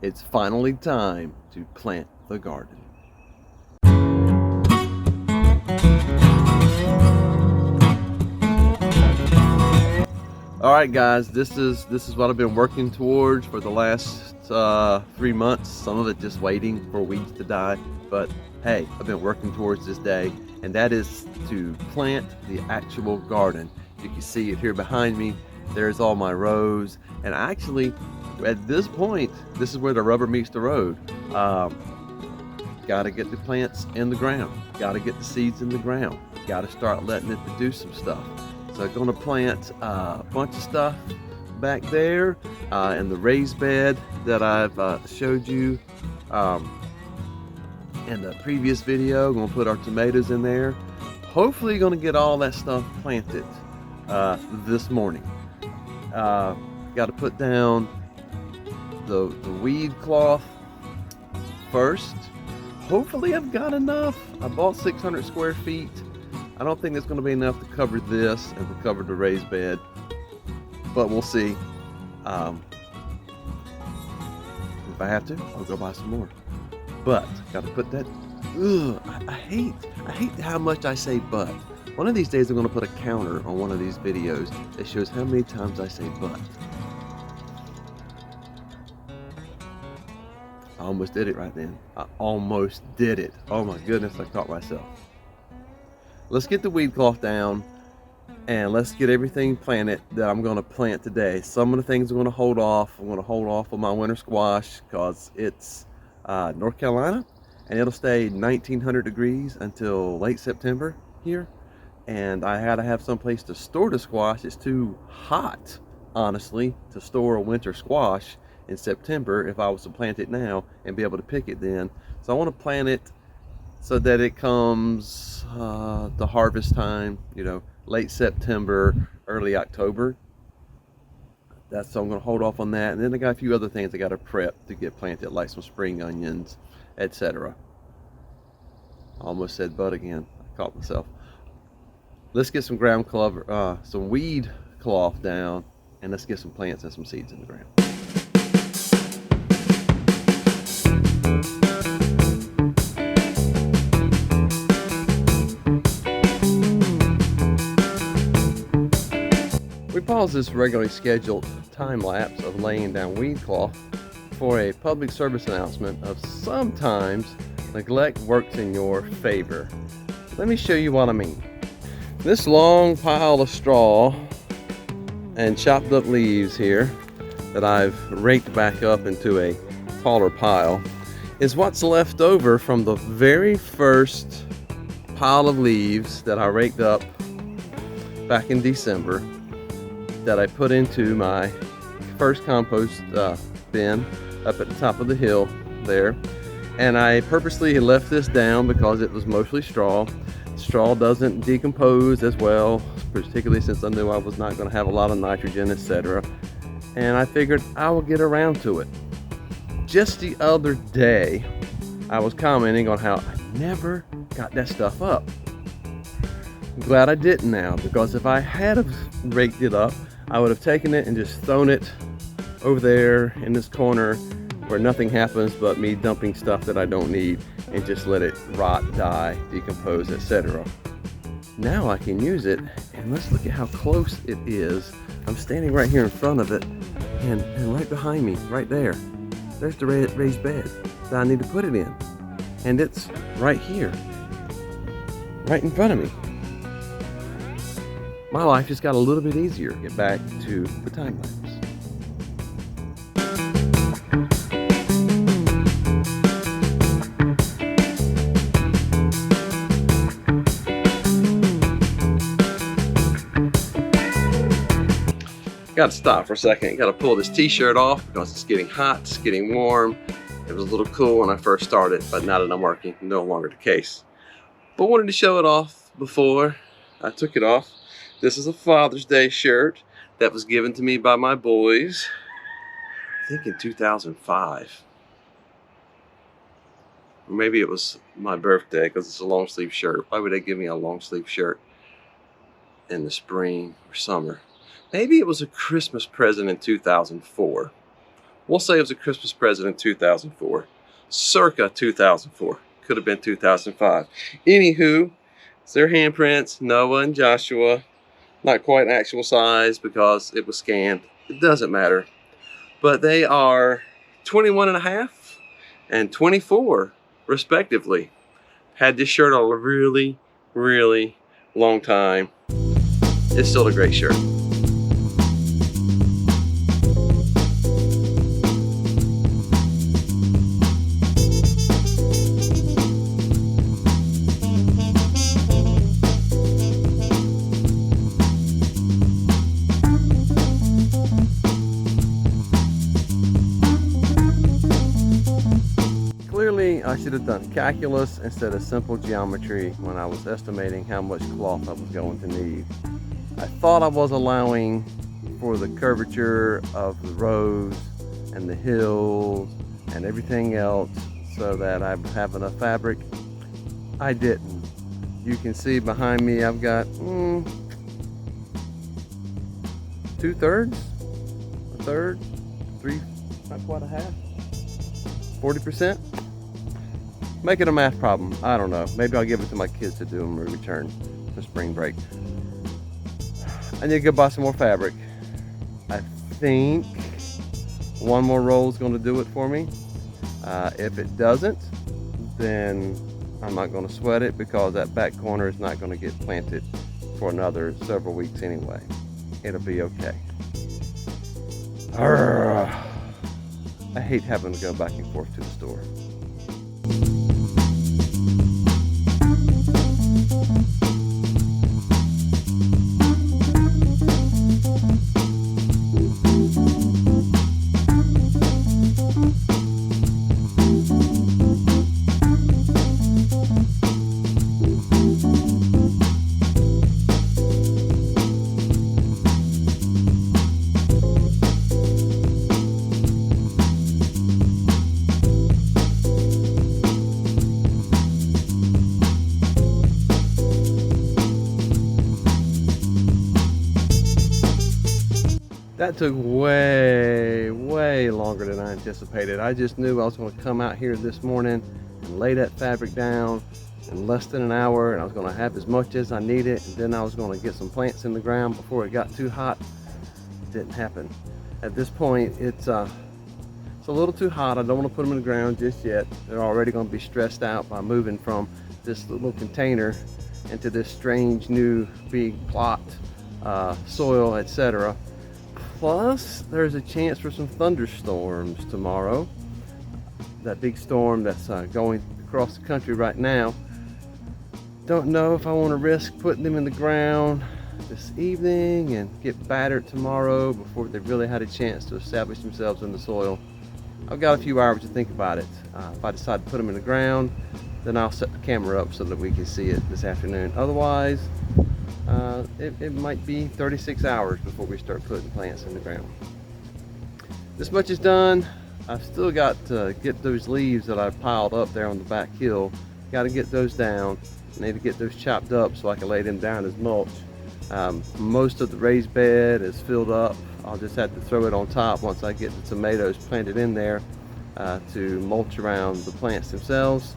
It's finally time to plant the garden. All right, guys, this is what I've been working towards for the last 3 months. Some of it just waiting for weeds to die, but hey, I've been working towards this day, and that is to plant the actual garden. You can see it here behind me. There's all my rows, and actually, at this point, this is where the rubber meets the road. Got to get the plants in the ground. Got to get the seeds in the ground. Got to start letting it do some stuff. So I'm going to plant a bunch of stuff back there in the raised bed that I've showed you in the previous video. I'm going to put our tomatoes in there. Hopefully going to get all that stuff planted this morning. Got to put down the weed cloth first. Hopefully I've got enough. I bought 600 square feet. I don't think it's going to be enough to cover this and to cover the raised bed, but we'll see. If I have to, I'll go buy some more. But got to put that. I hate how much I say but. One of these days I'm going to put a counter on one of these videos that shows how many times I say but. I almost did it right then. I almost did it. Oh my goodness, I caught myself. Let's get the weed cloth down and let's get everything planted that I'm going to plant today. Some of the things I'm going to hold off. I'm going to hold off on my winter squash because it's North Carolina and it'll stay 1900 degrees until late September here. And I had to have some place to store the squash. It's too hot, honestly, to store a winter squash in September if I was to plant it now and be able to pick it then. So I want to plant it so that it comes the harvest time, you know, late September, early October. So I'm going to hold off on that. And then I got a few other things I got to prep to get planted, like some spring onions, etc. I almost said but again. I caught myself. Let's get some ground cover, some weed cloth down, and let's get some plants and some seeds in the ground. We pause this regularly scheduled time lapse of laying down weed cloth for a public service announcement of sometimes neglect works in your favor. Let me show you what I mean. This long pile of straw and chopped up leaves here that I've raked back up into a taller pile is what's left over from the very first pile of leaves that I raked up back in December, that I put into my first compost bin up at the top of the hill there. And I purposely left this down because it was mostly straw. Straw doesn't decompose as well, particularly since I knew I was not going to have a lot of nitrogen, etc. And I figured I will get around to it. Just the other day, I was commenting on how I never got that stuff up. I'm glad I didn't now, because if I had have raked it up, I would have taken it and just thrown it over there in this corner where nothing happens but me dumping stuff that I don't need and just let it rot, die, decompose, etc. Now I can use it, and let's look at how close it is. I'm standing right here in front of it, and right behind me, right there, there's the raised bed that I need to put it in. And it's right here, right in front of me. My life just got a little bit easier. Get back to the time lapse. Got to stop for a second. Got to pull this t-shirt off because it's getting hot, it's getting warm. It was a little cool when I first started, but now that I'm working, no longer the case. But wanted to show it off before I took it off. This is a Father's Day shirt that was given to me by my boys, I think in 2005. Or maybe it was my birthday because it's a long sleeve shirt. Why would they give me a long sleeve shirt in the spring or summer? Maybe it was a Christmas present in 2004. We'll say it was a Christmas present in 2004. Circa 2004. Could have been 2005. Anywho, it's their handprints, Noah and Joshua. Not quite actual size because it was scanned. It doesn't matter. But they are 21 and a half and 24 respectively. Had this shirt on a really, really long time. It's still a great shirt. Clearly, I should have done calculus instead of simple geometry when I was estimating how much cloth I was going to need. I thought I was allowing for the curvature of the rows and the hills and everything else so that I have enough fabric. I didn't. You can see behind me I've got 2/3, a third, three, not quite a half, 40%. Make it a math problem. I don't know. Maybe I'll give it to my kids to do when we return for spring break. I need to go buy some more fabric. I think one more roll is going to do it for me. If it doesn't, then I'm not going to sweat it because that back corner is not going to get planted for another several weeks anyway. It'll be okay. Arrgh. I hate having to go back and forth to the store. That took way, way longer than I anticipated. I just knew I was going to come out here this morning and lay that fabric down in less than an hour, and I was going to have as much as I needed, and then I was going to get some plants in the ground before it got too hot. It didn't happen. At this point, it's a little too hot. I don't want to put them in the ground just yet. They're already going to be stressed out by moving from this little container into this strange new big plot, soil, etc. Plus, there's a chance for some thunderstorms tomorrow. That big storm that's going across the country right now. Don't know if I want to risk putting them in the ground this evening and get battered tomorrow before they've really had a chance to establish themselves in the soil. I've got a few hours to think about it. If I decide to put them in the ground, then I'll set the camera up so that we can see it this afternoon. Otherwise, it might be 36 hours before we start putting plants in the ground. This much is done. I've still got to get those leaves that I piled up there on the back hill. Got to get those down. I need to get those chopped up so I can lay them down as mulch. Most of the raised bed is filled up. I'll just have to throw it on top once I get the tomatoes planted in there to mulch around the plants themselves.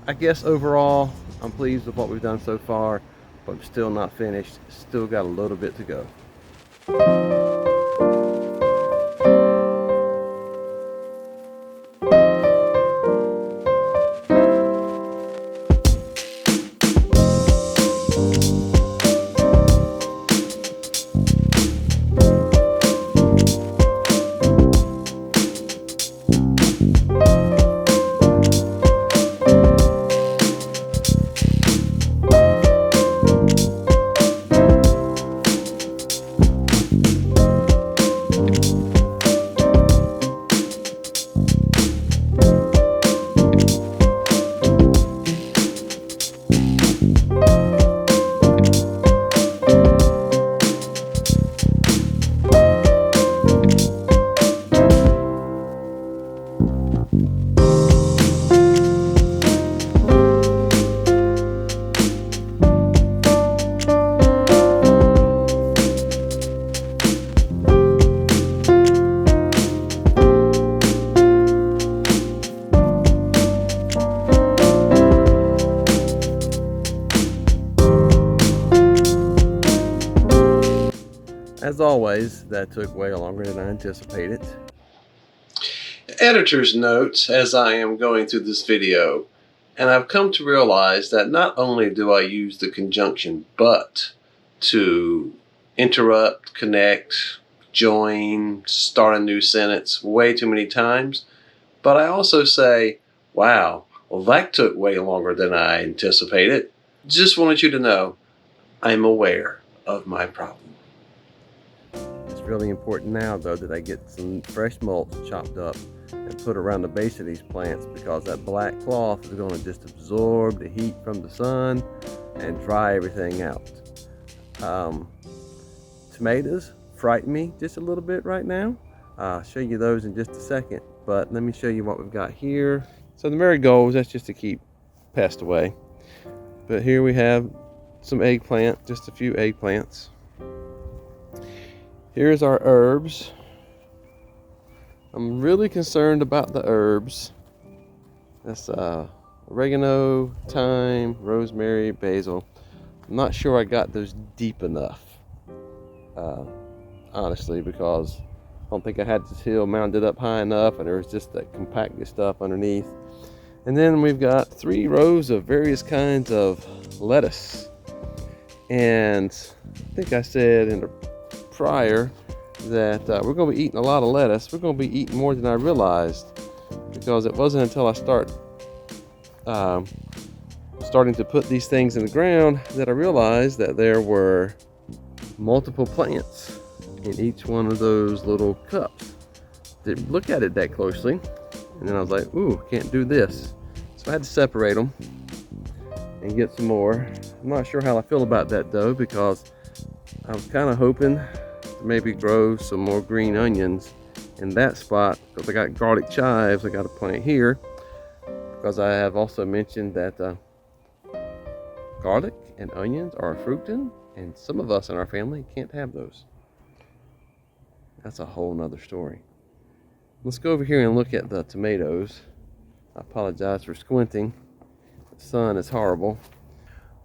I guess overall, I'm pleased with what we've done so far, but I'm still not finished. Still got a little bit to go. as always, that took way longer than I anticipated. Editor's notes as I am going through this video, and I've come to realize that not only do I use the conjunction but to interrupt, connect, join, start a new sentence way too many times, but I also say, wow, well that took way longer than I anticipated. Just wanted you to know I'm aware of my problem. It's really important now though that I get some fresh mulch chopped up and put around the base of these plants, because that black cloth is going to just absorb the heat from the sun and dry everything out. Tomatoes frighten me just a little bit right now. I'll show you those in just a second, but let me show you what we've got here. So the marigolds, that's just to keep pests away. But here we have some eggplant, just a few eggplants. Here's our herbs. I'm really concerned about the herbs. That's oregano, thyme, rosemary, basil. I'm not sure I got those deep enough, honestly, because I don't think I had this hill mounded up high enough, and there was just that compacted stuff underneath. And then we've got 3 rows of various kinds of lettuce. And I think I said in the prior that we're going to be eating a lot of lettuce. We're going to be eating more than I realized, because it wasn't until I starting to put these things in the ground that I realized that there were multiple plants in each one of those little cups. Didn't look at it that closely, and then I was like, ooh, can't do this. So I had to separate them and get some more. I'm not sure how I feel about that though, because I was kind of hoping to maybe grow some more green onions in that spot, because I got garlic chives I got to plant here, because I have also mentioned that garlic and onions are a fruitin, and some of us in our family can't have those. That's a whole nother story. Let's go over here and look at the tomatoes. I apologize for squinting. The sun is horrible.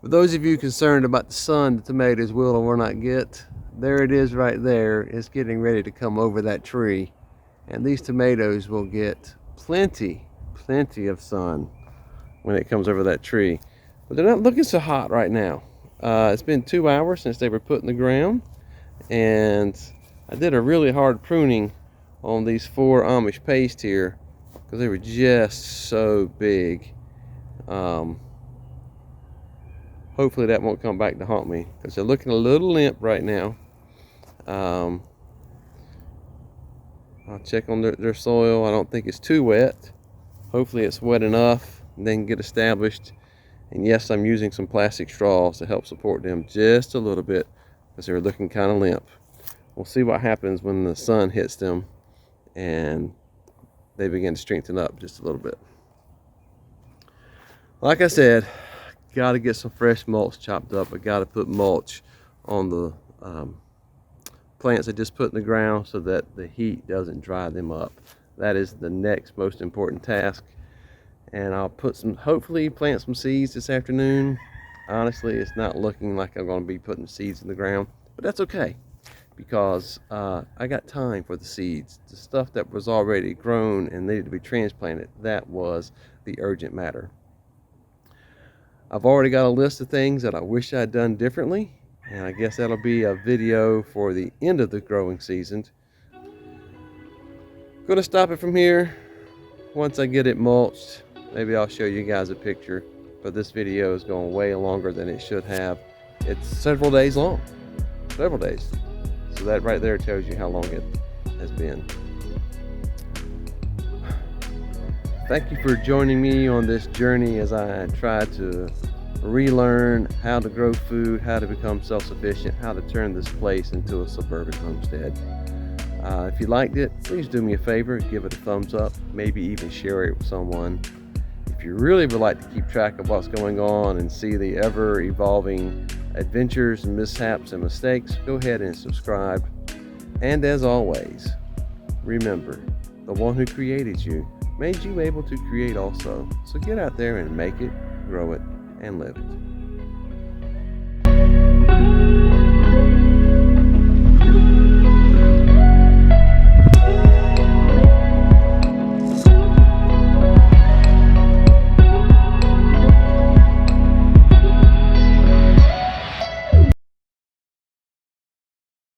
For those of you concerned about the sun the tomatoes will or will not get, there it is right there. It's getting ready to come over that tree. And these tomatoes will get plenty of sun when it comes over that tree. But they're not looking so hot right now. It's been 2 hours since they were put in the ground. And I did a really hard pruning on these 4 Amish paste here, because they were just so big. Hopefully that won't come back to haunt me, because they're looking a little limp right now. I'll check on their soil. I don't think it's too wet. Hopefully it's wet enough and then get established. And yes, I'm using some plastic straws to help support them just a little bit, because they're looking kind of limp. We'll see what happens when the sun hits them and they begin to strengthen up just a little bit. Like I said, got to get some fresh mulch chopped up. I got to put mulch on the plants I just put in the ground so that the heat doesn't dry them up. That is the next most important task. And I'll hopefully plant some seeds this afternoon. Honestly, it's not looking like I'm going to be putting seeds in the ground, but that's okay, because I got time for the seeds. The stuff that was already grown and needed to be transplanted, that was the urgent matter. I've already got a list of things that I wish I'd done differently, and I guess that'll be a video for the end of the growing season. Gonna stop it from here. Once I get it mulched, maybe I'll show you guys a picture, but this video is going way longer than it should have. It's several days long, several days. So that right there tells you how long it has been. Thank you for joining me on this journey as I try to relearn how to grow food, how to become self-sufficient, how to turn this place into a suburban homestead. If you liked it, please do me a favor, give it a thumbs up, maybe even share it with someone. If you really would like to keep track of what's going on and see the ever-evolving adventures and mishaps and mistakes, go ahead and subscribe. And as always, remember, the one who created you made you able to create also. So get out there and make it, grow it, and live it.